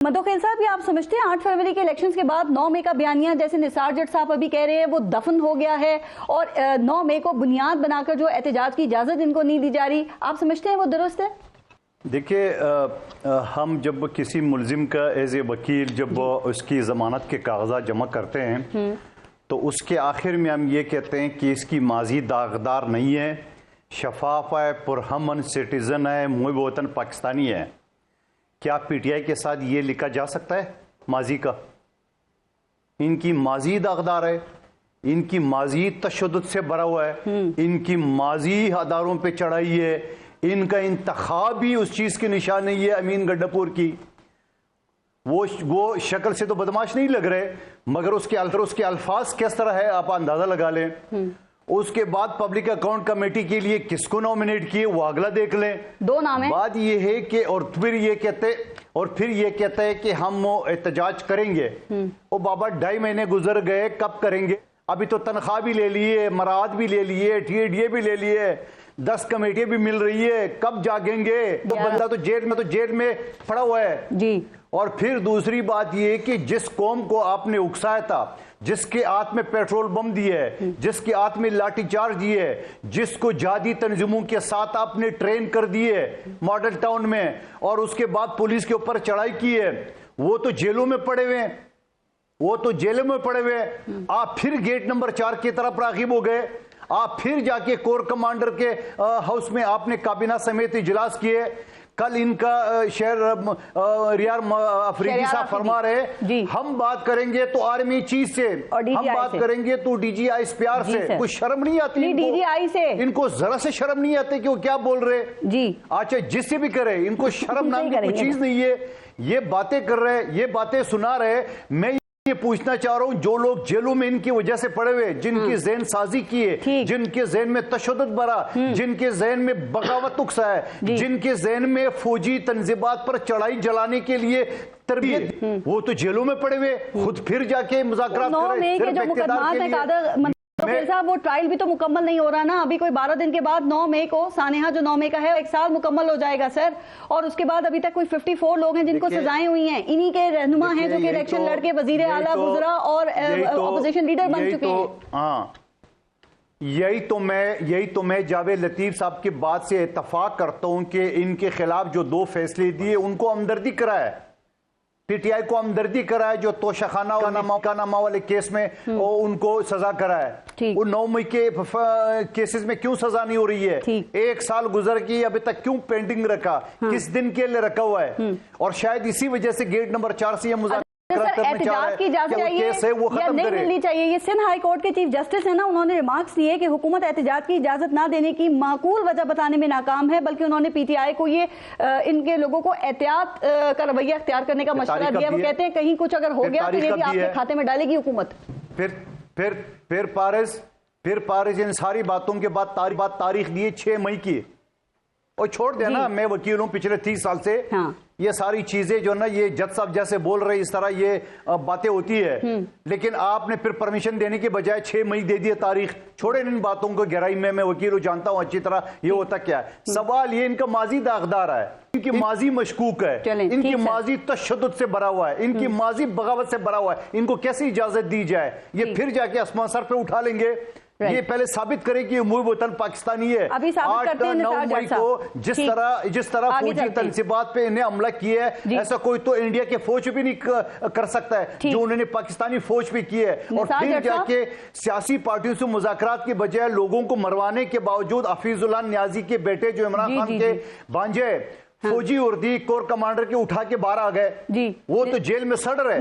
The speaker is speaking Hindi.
मदोखेल साहब, ये आप समझते हैं 8 फरवरी के इलेक्शंस के बाद 9 मई का बयानिया, जैसे निसार जट साहब अभी कह रहे हैं, वो दफन हो गया है और 9 मई को बुनियाद बनाकर जो एहतजाज की इजाजत इनको नहीं दी जा रही, आप समझते हैं वो दुरुस्त है? देखिए, हम जब किसी मुलजिम का एज ए वकील जब उसकी जमानत के कागजात जमा करते हैं तो उसके आखिर में हम ये कहते हैं कि इसकी माजी दागदार नहीं है, शफाफ है, पुरअमन सिटीजन है, मुहिब वतन पाकिस्तानी है। क्या पीटीआई के साथ ये लिखा जा सकता है माजी का? इनकी माजी दागदार है, इनकी माजी तशद्दुद से भरा हुआ है, इनकी माजी अदारों पे चढ़ाई है, इनका इंतखाब भी उस चीज की निशान नहीं है अमीन गड्ढापुर की। वो शक्ल से तो बदमाश नहीं लग रहे, मगर उसके अल्फाज किस तरह है आप अंदाजा लगा लें। उसके बाद पब्लिक अकाउंट कमेटी के लिए किसको नॉमिनेट किए वो अगला देख लें। 2 नाम है। बात ये है कि और फिर ये कहते हैं कि हम एहतजाज करेंगे। ओ बाबा, 2.5 महीने गुजर गए, कब करेंगे? अभी तो तनख्वाह भी ले लिए, मराद भी ले लिए, TADA भी ले लिए, 10 कमेटियां भी मिल रही है, कब जागेंगे? तो बंदा तो जेल में पड़ा हुआ है जी। और फिर दूसरी बात यह कि जिस कौम को आपने उकसाया था, जिसके हाथ में पेट्रोल बम दिए, जिसके हाथ में लाठीचार्ज दिए, जिसको जादी तंजीमों के साथ आपने ट्रेन कर दिए मॉडल टाउन में और उसके बाद पुलिस के ऊपर चढ़ाई की है, वो तो जेलों में पड़े हुए हैं, आप फिर गेट नंबर 4 की तरफ राग़िब हो गए। आप फिर जाके कोर कमांडर के हाउस में आपने काबीना समेत इजलास किए। कल इनका शहर रियार अफरीदी साहब फरमा रहे हम बात करेंगे तो आर्मी चीफ से, हम बात करेंगे तो DGI प्यार से। कुछ शर्म नहीं आती DGI से? इनको जरा से शर्म नहीं आती कि वो क्या बोल रहे जी। अच्छा, जिससे भी करे, इनको शर्म नाम की कोई चीज नहीं है। ये बातें कर रहे, ये बातें सुना रहे। मैं ये पूछना चाह रहा हूं, जो लोग जेलों में इनकी वजह से पड़े हुए, जिनकी ज़हन साजी की है, जिनके ज़हन में तशद्दुद भरा, जिनके ज़हन में बगावत उकसा है, जिनके ज़हन में फौजी तंजीबात पर चढ़ाई जलाने के लिए तरबियत, वो तो जेलों में पड़े हुए, खुद फिर जाके मुज़ाकरात तो साहब वो ट्रायल भी तो मुकम्मल नहीं हो रहा ना। अभी कोई 12 दिन के बाद 9 मई को सानेहा जो 9 मई का है 1 साल मुकम्मल हो जाएगा सर, और उसके बाद अभी तक कोई 54 लोग हैं जिनको सजाएं हुई हैं। इन्हीं के रहनुमा हैं जो कि इलेक्शन लड़के वजीर आला गुजरा और अपोजिशन लीडर बन चुके हैं। हाँ, यही तो मैं जावेद लतीफ साहब की बात से इत्तफाक करता हूं कि इनके खिलाफ जो 2 फैसले दिए उनको हमदर्दी कराया, PTI को हमदर्दी कराया, जो तोशाखाना वाले केस में उनको सजा कराया। वो 9 मई के केसेस में क्यों सजा नहीं हो रही है? 1 साल गुजर गई, अभी तक क्यों पेंडिंग रखा? किस दिन के लिए रखा हुआ है? और शायद इसी वजह से गेट नंबर 4 से एहतजाज की इजाजत चाहिए या नहीं मिलनी चाहिए। ये सिंध हाई कोर्ट के चीफ जस्टिस है ना, उन्होंने रिमार्क्स दिए कि हुकूमत एहतजाज की इजाजत ना देने की माकूल वजह बताने में नाकाम है, बल्कि उन्होंने PTI को ये इनके लोगों को एहतियात का रवैया अख्तियार करने का मशवरा दिया। वो कहते हैं कहीं कुछ अगर हो गया तो ये भी आपके खाते में डालेगी हुकूमत। फिर पारिस इन सारी बातों के बाद तारीख दी 6 मई की, और छोड़ देना, मैं वकील हूं पिछले 30 साल से। हाँ। ये सारी चीजें जो ना, ये जज साहब जैसे बोल रहे इस तरह ये बातें होती है, लेकिन आपने फिर परमिशन देने के बजाय 6 मई दे दिए तारीख। छोड़े इन बातों को, गहराई में मैं वकील हूं, जानता हूं अच्छी तरह ये होता क्या है। सवाल ये इनका माजी दागदार है, इनकी माजी मशकूक है, इनकी माजी तशद्दुद से भरा हुआ है, इनकी माजी बगावत से भरा हुआ है। इनको कैसी इजाजत दी जाए? ये फिर जाके आसमान सर पे उठा लेंगे। ये पहले साबित करे कि मुहिब वतन पाकिस्तानी है। 8-9 मई को जिस तरह फौजी तंजीबात पे इन्हें हमला किया है, ऐसा कोई तो इंडिया के फौज भी नहीं कर सकता है जो उन्होंने पाकिस्तानी फौज पे किए है। और फिर जाके सियासी पार्टियों से मुज़ाकरात के बजाय लोगों को मरवाने के बावजूद हफीजुल्लाह नियाजी के बेटे जो इमरान खान के भांजे फौजी उर्दी कोर कमांडर के उठा के बाहर आ गए, वो तो जेल में सड़ रहे।